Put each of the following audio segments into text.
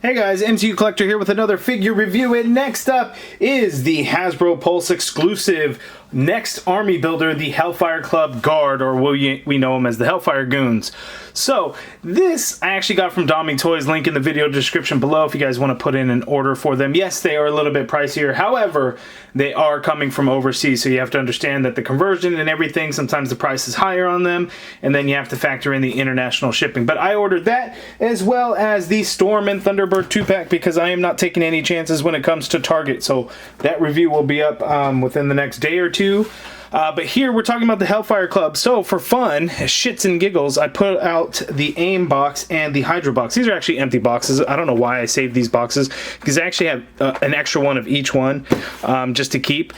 Hey guys, MCU Collector here with another figure review, and next up is the Hasbro Pulse exclusive next army builder, the Hellfire Club Guard, or we know them as the Hellfire Goons. So this I actually got from Doming Toys, link in the video description below if you guys want to put in an order for them. Yes, they are a little bit pricier, however, they are coming from overseas, so you have to understand that the conversion and everything, sometimes the price is higher on them, and then you have to factor in the international shipping. But I ordered that, as well as the Storm and Thunderbird 2-pack, because I am not taking any chances when it comes to Target, so that review will be up within the next day or two. But here we're talking about the Hellfire Club. So for fun, shits and giggles, I put out the AIM box and the Hydra box. These are actually empty boxes. I don't know why I saved these boxes, because I actually have an extra one of each one just to keep.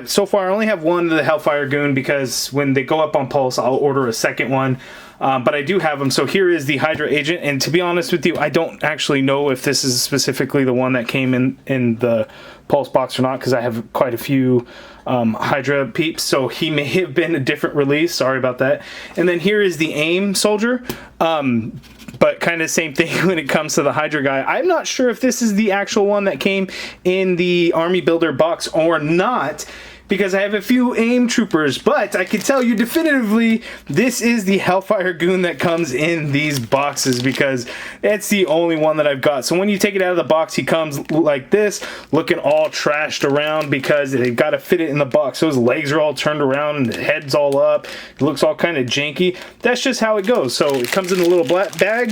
So far I only have one of the Hellfire Goon, because when they go up on Pulse I'll order a second one. But I do have them. So here is the Hydra agent, and to be honest with you, I don't actually know if this is specifically the one that came in the Pulse box or not, because I have quite a few Hydra peeps, so he may have been a different release. Sorry about that. And then here is the AIM soldier, but kind of same thing when it comes to the Hydra guy. I'm not sure if this is the actual one that came in the Army Builder box or not, because I have a few AIM troopers, but I can tell you definitively this is the Hellfire Goon that comes in these boxes, because it's the only one that I've got. So when you take it out of the box, he comes like this, looking all trashed around, because they got to fit it in the box. So his legs are all turned around and the head's all up. It looks all kind of janky. That's just how it goes. So it comes in a little black bag.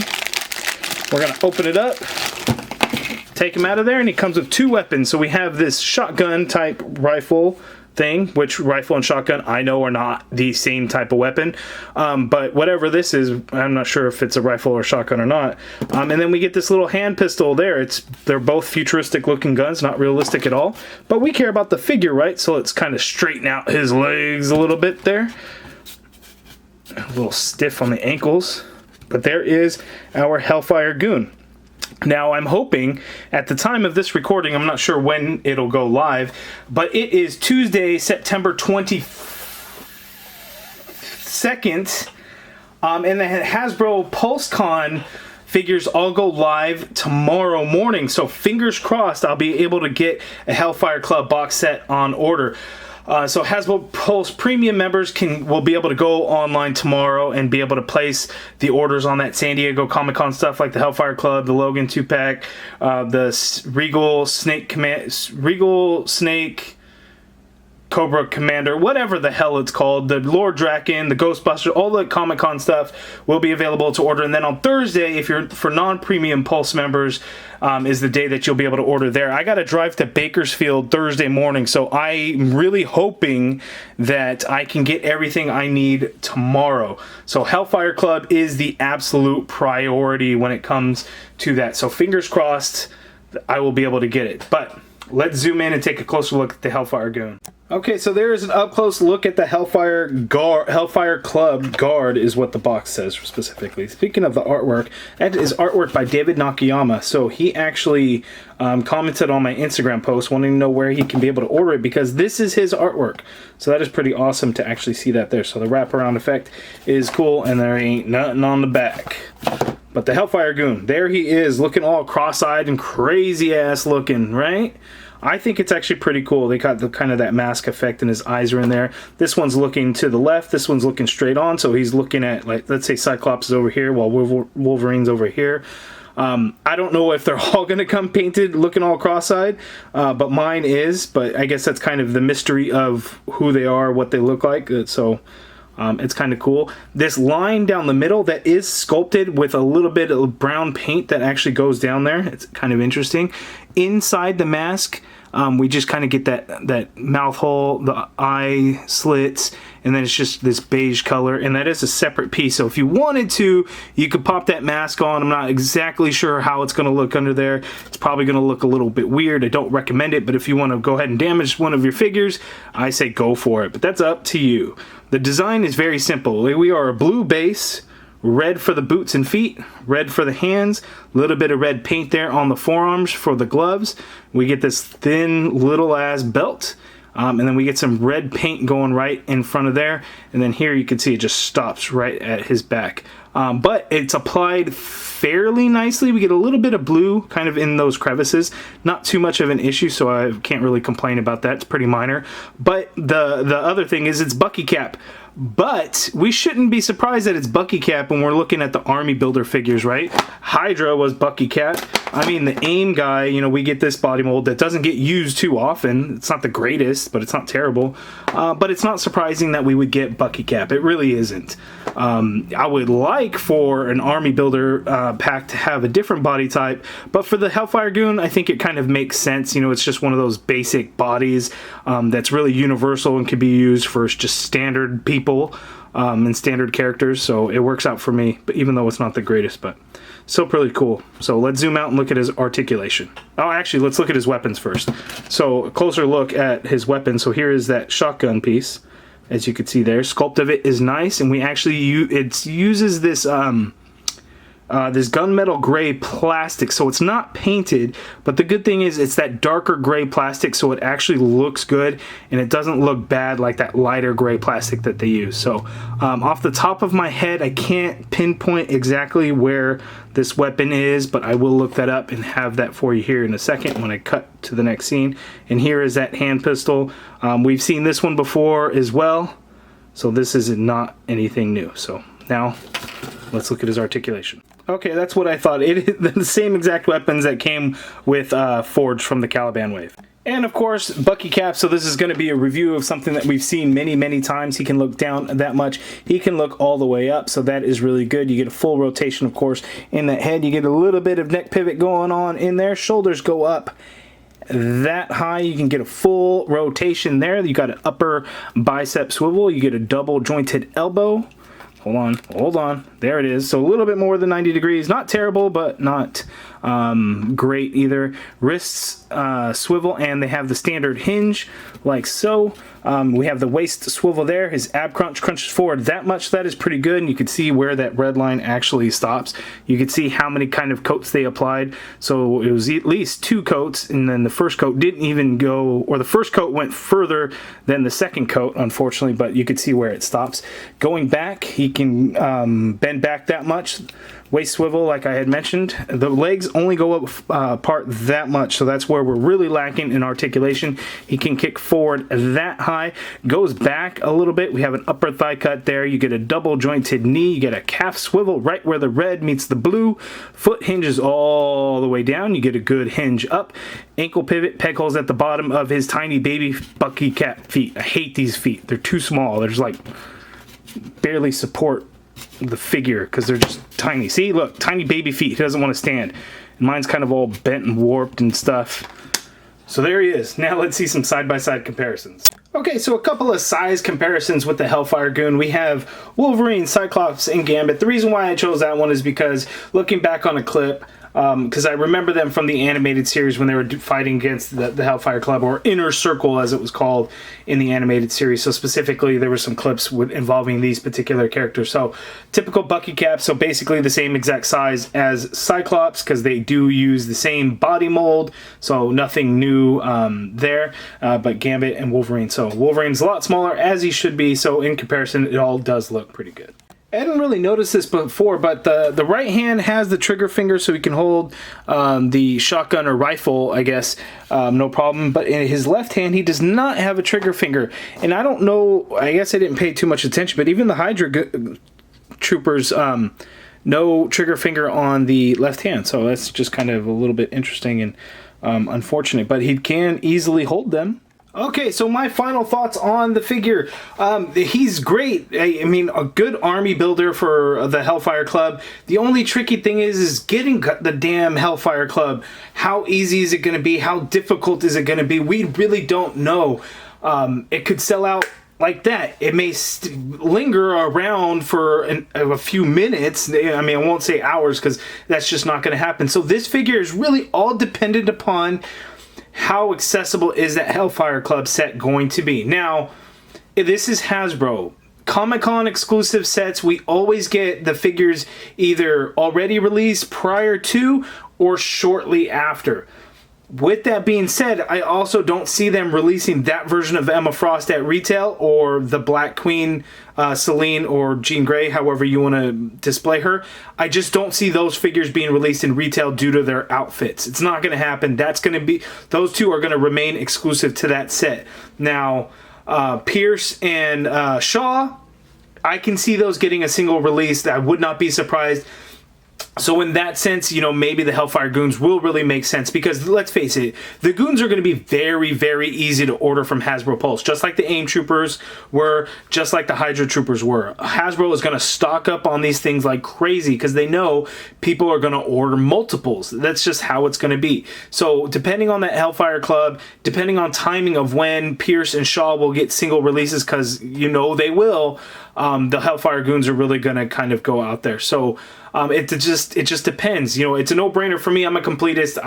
We're going to open it up, take him out of there, and he comes with two weapons. So we have this shotgun type rifle thing, which rifle and shotgun I know are not the same type of weapon, but whatever this is, I'm not sure if it's a rifle or shotgun or not. And then we get this little hand pistol there. They're both futuristic looking guns, not realistic at all, but we care about the figure, right? So let's kind of straighten out his legs a little bit there, a little stiff on the ankles, but there is our Hellfire Goon. Now, I'm hoping at the time of this recording, I'm not sure when it'll go live, but it is Tuesday, September 22nd, and the Hasbro PulseCon figures all go live tomorrow morning. So fingers crossed I'll be able to get a Hellfire Club box set on order. So Hasbro Pulse Premium members will be able to go online tomorrow and be able to place the orders on that San Diego Comic-Con stuff, like the Hellfire Club, the Logan 2-pack, the Regal Snake Cobra Commander, whatever the hell it's called, the Lord Draken, the Ghostbuster, all the Comic-Con stuff will be available to order. And then on Thursday, if you're for non-premium Pulse members, is the day that you'll be able to order there. I got to drive to Bakersfield Thursday morning, so I'm really hoping that I can get everything I need tomorrow. So Hellfire Club is the absolute priority when it comes to that. So fingers crossed I will be able to get it. But let's zoom in and take a closer look at the Hellfire Goon. Okay, so there is an up-close look at the Hellfire Club Guard, is what the box says specifically. Speaking of the artwork, that is artwork by David Nakayama. So he actually commented on my Instagram post wanting to know where he can be able to order it, because this is his artwork. So that is pretty awesome to actually see that there. So the wraparound effect is cool, and there ain't nothing on the back. But the Hellfire Goon, there he is, looking all cross-eyed and crazy-ass looking, right? I think it's actually pretty cool. They got the kind of that mask effect, and his eyes are in there. This one's looking to the left, this one's looking straight on, so he's looking at, like, let's say Cyclops is over here while Wolverine's over here. I don't know if they're all going to come painted looking all cross-eyed, but mine is. But I guess that's kind of the mystery of who they are, what they look like. So it's kind of cool. This line down the middle that is sculpted with a little bit of brown paint that actually goes down there. It's kind of interesting. Inside the mask, we just kind of get that mouth hole, the eye slits, and then it's just this beige color, and that is a separate piece. So if you wanted to, you could pop that mask on. I'm not exactly sure how it's going to look under there. It's probably going to look a little bit weird. I don't recommend it, but if you want to go ahead and damage one of your figures, I say go for it, but that's up to you. The design is very simple. We are a blue base, red for the boots and feet, red for the hands, a little bit of red paint there on the forearms for the gloves. We get this thin little ass belt, and then we get some red paint going right in front of there, and then here you can see it just stops right at his back. but it's applied fairly nicely. We get a little bit of blue kind of in those crevices, not too much of an issue, so I can't really complain about that. It's pretty minor. But the other thing is it's Bucky Cap. But we shouldn't be surprised that it's Bucky Cap when we're looking at the Army Builder figures, right? Hydra was Bucky Cap. I mean, the AIM guy, you know, we get this body mold that doesn't get used too often. It's not the greatest, but it's not terrible. But it's not surprising that we would get Bucky Cap. It really isn't. I would like for an Army Builder pack to have a different body type, but for the Hellfire Goon, I think it kind of makes sense. You know, it's just one of those basic bodies that's really universal and can be used for just standard people and standard characters, so it works out for me, but even though it's not the greatest, but still pretty cool. So let's zoom out and look at his articulation. Oh, actually, let's look at his weapons first. So a closer look at his weapon. So here is that shotgun piece, as you can see there. Sculpt of it is nice, and we actually uses this this gunmetal gray plastic, so it's not painted, but the good thing is it's that darker gray plastic, so it actually looks good and it doesn't look bad like that lighter gray plastic that they use. So off the top of my head, I can't pinpoint exactly where this weapon is, but I will look that up and have that for you here in a second when I cut to the next scene. And here is that hand pistol. We've seen this one before as well, so this is not anything new. So now let's look at his articulation. Okay, that's what I thought. It is the same exact weapons that came with Forged from the Caliban wave. And of course, Bucky Cap, so this is going to be a review of something that we've seen many, many times. He can look down that much. He can look all the way up, so that is really good. You get a full rotation, of course, in that head. You get a little bit of neck pivot going on in there. Shoulders go up that high. You can get a full rotation there. You got an upper bicep swivel. You get a double jointed elbow. Hold on. There it is. So a little bit more than 90 degrees. Not terrible, but not great either. Wrists swivel, and they have the standard hinge, like so. We have the waist swivel there. His ab crunch crunches forward that much. That is pretty good, and you can see where that red line actually stops. You can see how many kind of coats they applied. So it was at least 2 coats, and then the first coat didn't even go, or the first coat went further than the second coat, unfortunately, but you could see where it stops. Going back, he can bend back that much. Waist swivel, like I had mentioned. The legs only go up apart that much, so that's where we're really lacking in articulation. He can kick forward that high, goes back a little bit. We have an upper thigh cut there. You get a double jointed knee. You get a calf swivel right where the red meets the blue. Foot hinges all the way down. You get a good hinge up. Ankle pivot, peg holes at the bottom of his tiny baby Bucky Cap feet. I hate these feet. They're too small. They're just like barely support the figure because they're just tiny. See, look, tiny baby feet. He doesn't want to stand. And mine's kind of all bent and warped and stuff. So there he is. Now let's see some side-by-side comparisons. Okay, so a couple of size comparisons with the Hellfire Goon. We have Wolverine, Cyclops, and Gambit. The reason why I chose that one is because looking back on a clip, because I remember them from the animated series when they were fighting against the Hellfire Club, or Inner Circle as it was called in the animated series. So specifically there were some clips involving these particular characters. So typical Bucky Cap, so basically the same exact size as Cyclops because they do use the same body mold, so nothing new there, but Gambit and Wolverine. So Wolverine's a lot smaller, as he should be, so in comparison it all does look pretty good. I didn't really notice this before, but the right hand has the trigger finger so he can hold the shotgun or rifle, I guess, no problem. But in his left hand, he does not have a trigger finger. And I don't know, I guess I didn't pay too much attention, but even the Hydra troopers, no trigger finger on the left hand. So that's just kind of a little bit interesting and unfortunate, but he can easily hold them. Okay, so my final thoughts on the figure. He's great. I mean, a good army builder for the Hellfire Club. The only tricky thing is getting the damn Hellfire Club. How easy is it going to be? How difficult is it going to be? We really don't know. It could sell out like that. It may linger around for a few minutes. I mean, I won't say hours because that's just not going to happen. So this figure is really all dependent upon how accessible is that Hellfire Club set going to be. Now, this is Hasbro. Comic-Con exclusive sets, we always get the figures either already released prior to or shortly after. With that being said, I also don't see them releasing that version of Emma Frost at retail, or the Black Queen, Celine, or Jean Grey, however you want to display her. I just don't see those figures being released in retail due to their outfits. It's not going to happen. That's going to be, those two are going to remain exclusive to that set. Now, Pierce and Shaw, I can see those getting a single release. I would not be surprised. So in that sense, you know, maybe the Hellfire Goons will really make sense, because let's face it, the Goons are going to be very, very easy to order from Hasbro Pulse, just like the AIM Troopers were, just like the Hydra Troopers were. Hasbro is going to stock up on these things like crazy because they know people are going to order multiples. That's just how it's going to be. So depending on that Hellfire Club, depending on timing of when Pierce and Shaw will get single releases, because you know they will, the Hellfire Goons are really going to kind of go out there. So it just depends. You know, it's a no-brainer for me. I'm a completist.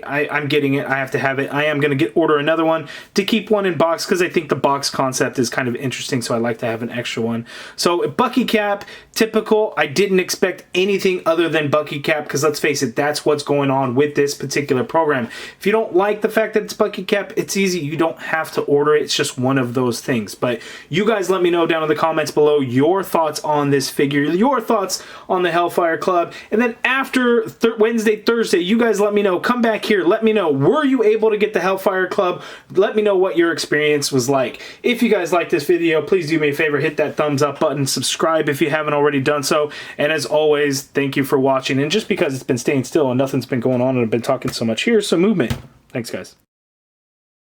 I'm getting it. I have to have it. I am going to order another one to keep one in box, because I think the box concept is kind of interesting, so I like to have an extra one. So Bucky Cap, typical. I didn't expect anything other than Bucky Cap, because let's face it, that's what's going on with this particular program. If you don't like the fact that it's Bucky Cap, it's easy. You don't have to order it. It's just one of those things. But you guys let me know down in the comments below your thoughts on this figure, your thoughts on the Hellfire Club. And then after Wednesday, Thursday, you guys let me know. Come back here. Let me know. Were you able to get the Hellfire Club? Let me know what your experience was like. If you guys like this video, please do me a favor. Hit that thumbs up button. Subscribe if you haven't already done so. And as always, thank you for watching. And just because it's been staying still and nothing's been going on and I've been talking so much, here's some movement. Thanks, guys.